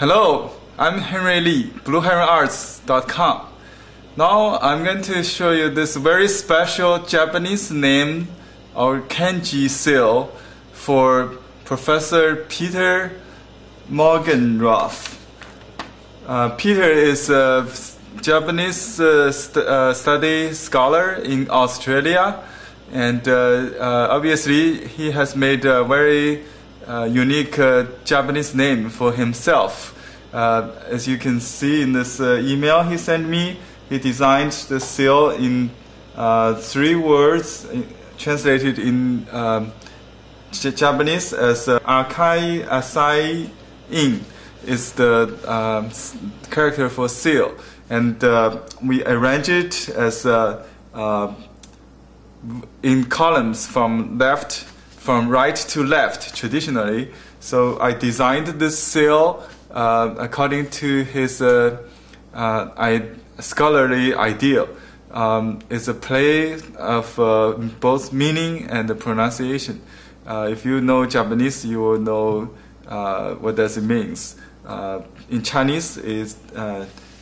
Hello, I'm Henry Lee, BlueHeronArts.com. Now I'm going to show you this very special Japanese name or Kanji seal for Professor Peter Morgenroth. Peter is a Japanese study scholar in Australia, and obviously he has made a very unique Japanese name for himself. As you can see in this email he sent me, he designed the seal in 3 words translated in Japanese as Akai, Asai, In is the character for seal, and we arrange it as in columns from right to left traditionally. So I designed this seal according to his scholarly ideal. It's a play of both meaning and the pronunciation. If you know Japanese, you will know what does it means. In Chinese, it's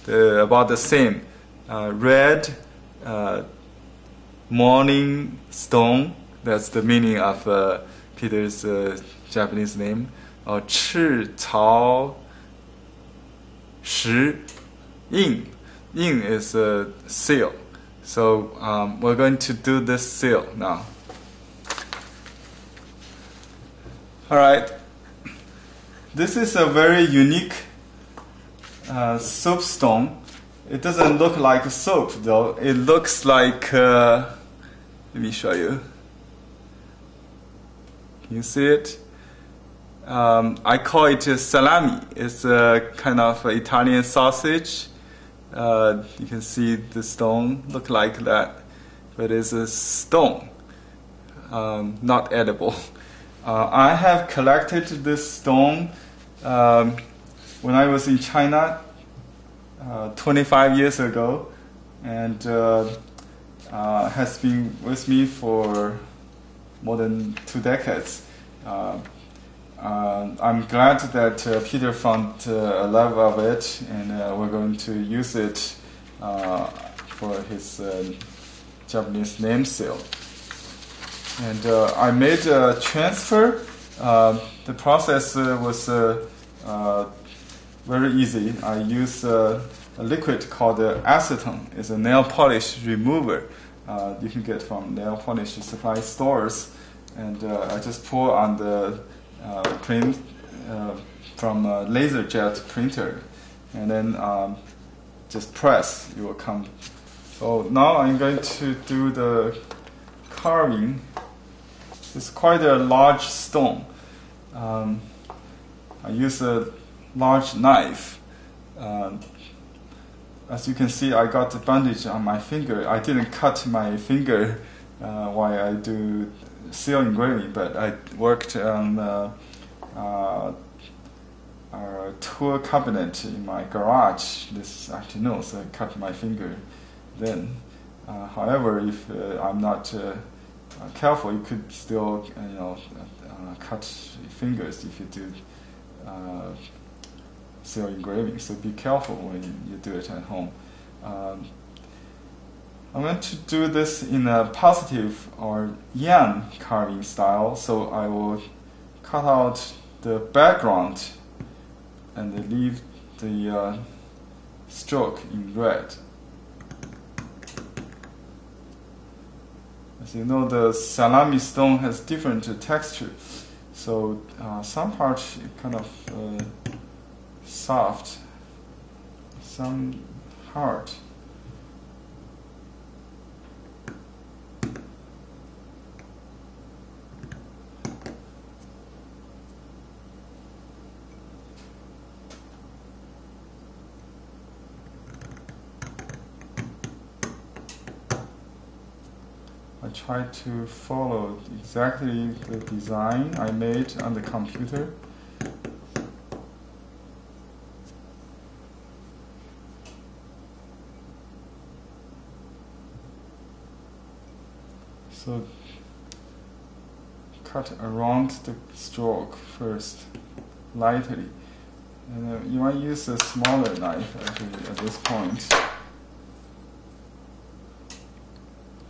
about the same. Red morning stone. That's the meaning of Peter's Japanese name. Or 赤草石印. Yin is a seal. So we're going to do this seal now. Alright. This is a very unique soapstone. It doesn't look like soap though. It looks like, let me show you. Can you see it? I call it salami. It's a kind of Italian sausage. You can see the stone look like that, but it's a stone, not edible. I have collected this stone when I was in China 25 years ago, and has been with me for more than 2 decades. I'm glad that Peter found a love of it, and we're going to use it for his Japanese name seal. And I made a transfer. The process was very easy. I use a liquid called acetone. It's a nail polish remover. You can get from nail polish supply stores. And I just pour on the print from a laser jet printer, and then just press, it will come. So now I'm going to do the carving. It's quite a large stone. I use a large knife. As you can see, I got the bandage on my finger. I didn't cut my finger while I do seal engraving, but I worked on a tool cabinet in my garage this afternoon, so I cut my finger then. However, if I'm not careful, you could still cut fingers if you do seal engraving, so be careful when you do it at home. I'm going to do this in a positive or yan carving style, so I will cut out the background and leave the stroke in red. As you know, the salami stone has different texture, so some parts kind of soft, some hard. I try to follow exactly the design I made on the computer. So cut around the stroke first, lightly, And you might use a smaller knife actually at this point,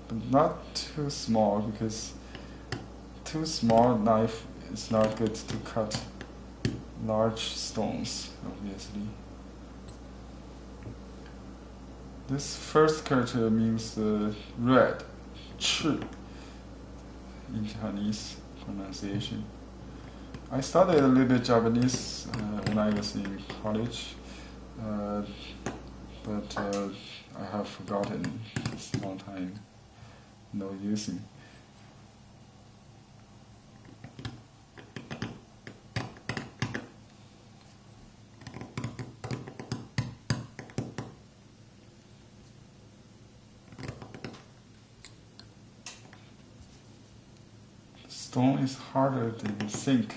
but not too small, because too small knife is not good to cut large stones, obviously. This first character means red, 赤 in Chinese pronunciation. I studied a little bit Japanese when I was in college, but I have forgotten. It's a long time no using. Stone is harder than you think.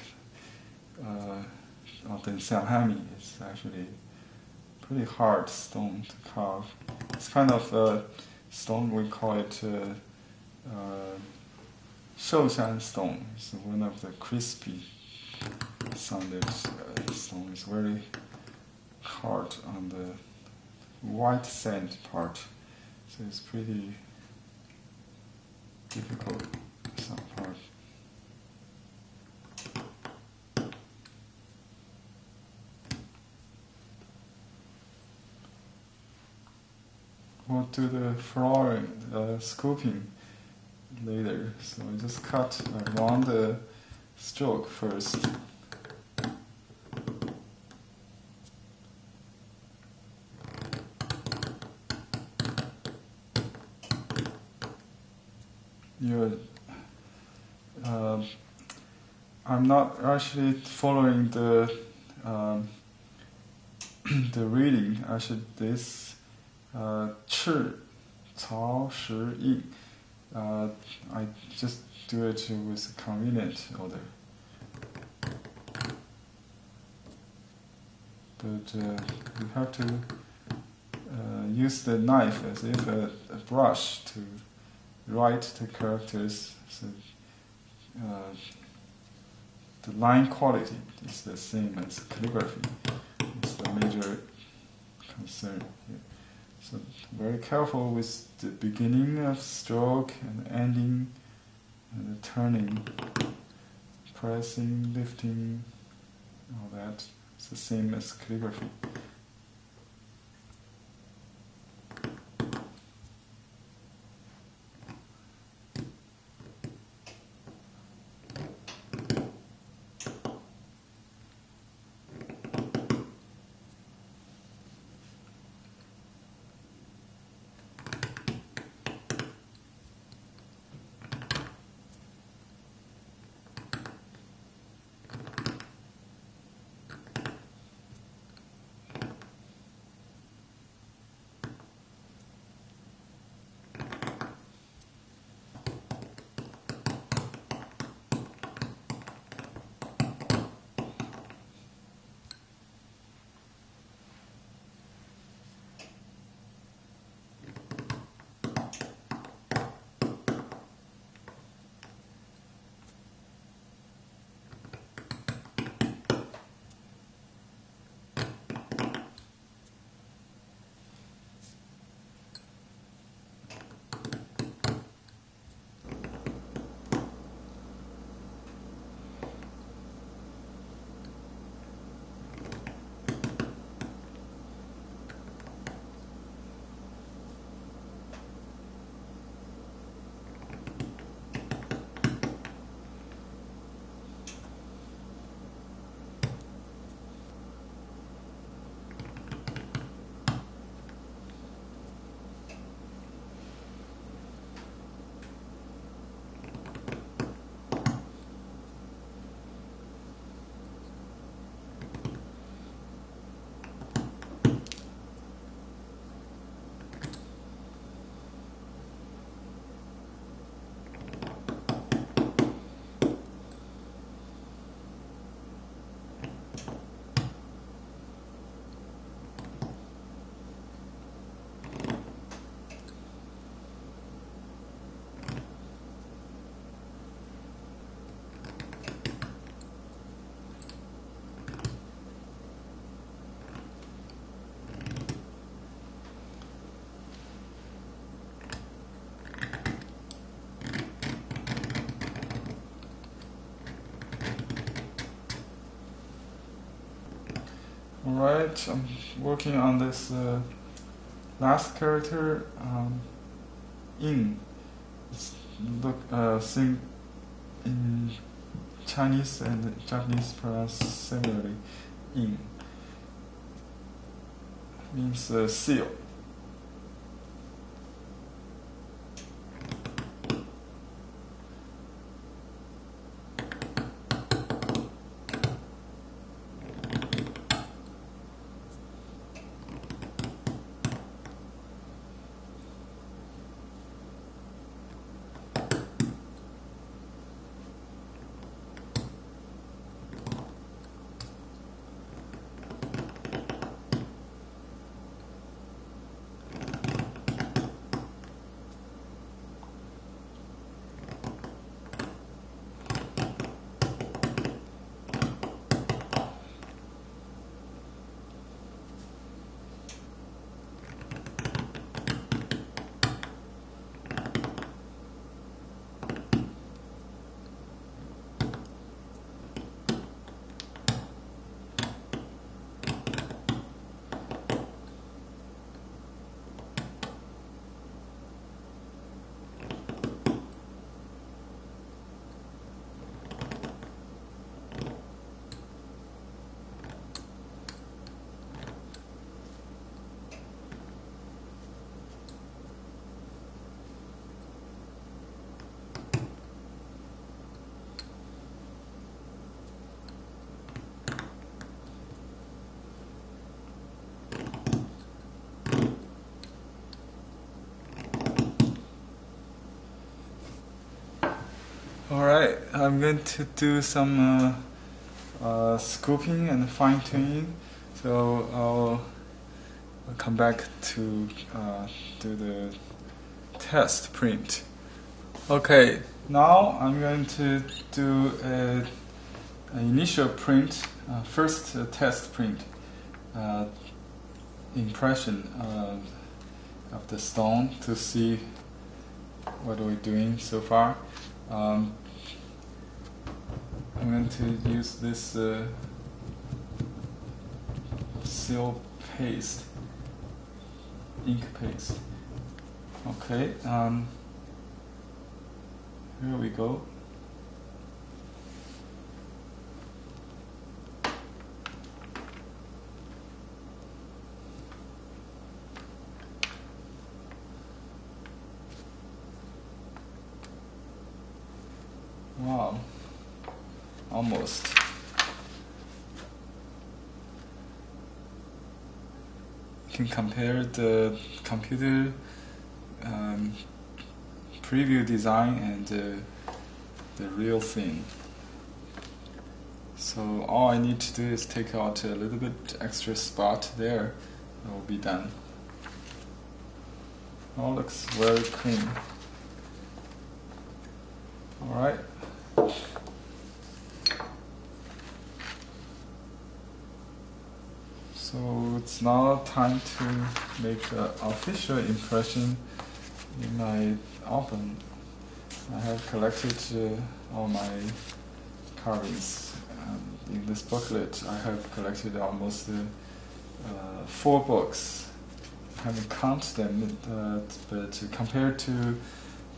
Than Xianghami. It's actually pretty hard stone to carve. It's kind of a stone, we call it Shoushan stone. It's one of the crispy sounded stone. It's very hard on the white sand part, so it's pretty difficult some part. We'll do the flooring, scooping later, so I just cut around the stroke first. I'm not actually following the the reading. Actually, this 赤曹石印. I just do it with convenient order. But you have to use the knife as if a brush to write the characters. So the line quality is the same as calligraphy. It's the major concern here. So very careful with the beginning of stroke and ending, and the turning, pressing, lifting, all that. It's the same as calligraphy. Alright, I'm working on this last character, in. It's same in Chinese and Japanese pronounced similarly. In means seal. Alright, I'm going to do some scooping and fine tuning, so I'll come back to do the test print. Okay, now I'm going to do an initial print, first test print, impression of the stone to see what we're doing so far. I'm going to use this seal paste, ink paste. Okay, here we go. Wow, almost. You can compare the computer preview design and the real thing. So all I need to do is take out a little bit extra spot there, and we'll be done. All looks very clean. Alright. So it's now time to make an official impression in my album. I have collected all my carvings. In this booklet I have collected almost 4 books. I haven't counted them, but compared to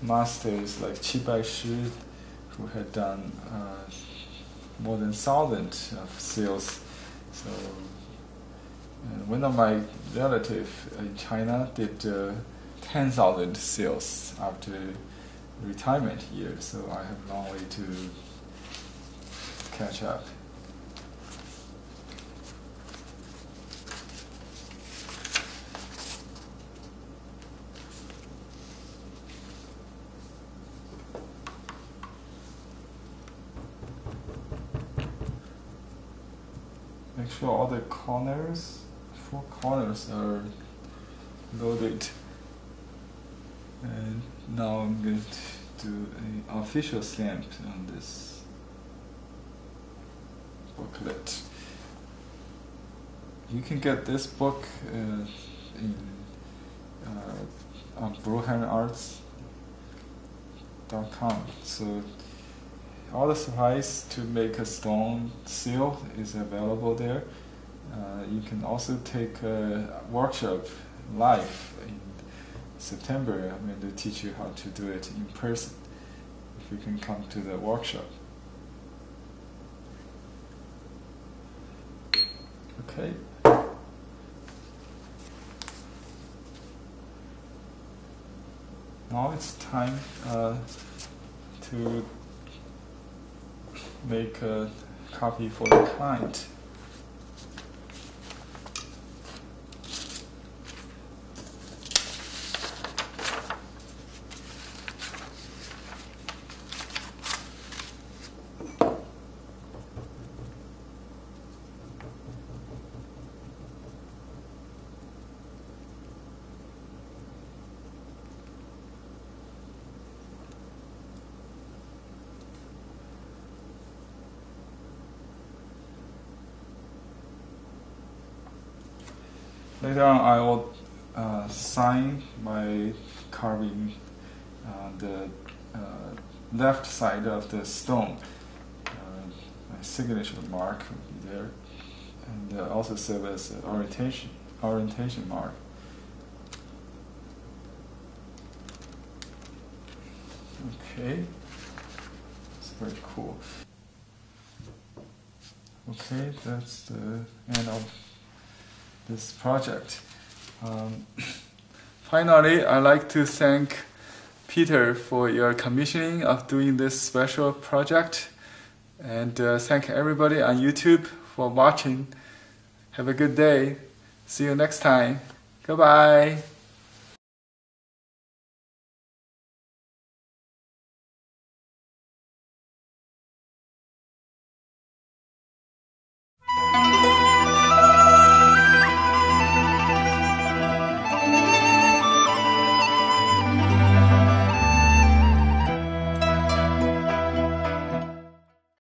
masters like Qi Bai Shi, who had done more than 1,000 of seals. So one of my relatives in China did 10,000 seals after retirement year, so I have a long way to catch up. Make sure all the corners, 4 corners are loaded. And now I'm going to do an official stamp on this booklet. You can get this book on brohanarts.com. So all the supplies to make a stone seal is available there. You can also take a workshop live in September. I'm going to teach you how to do it in person, if you can come to the workshop. Okay. Now it's time to make a copy for the client. Later on, I will sign by carving the left side of the stone. My signature mark will be there, and also serve as an orientation mark. Okay, it's very cool. Okay, that's the end of this project. Finally, I'd like to thank Peter for your commissioning of doing this special project, and thank everybody on YouTube for watching. Have a good day. See you next time. Goodbye.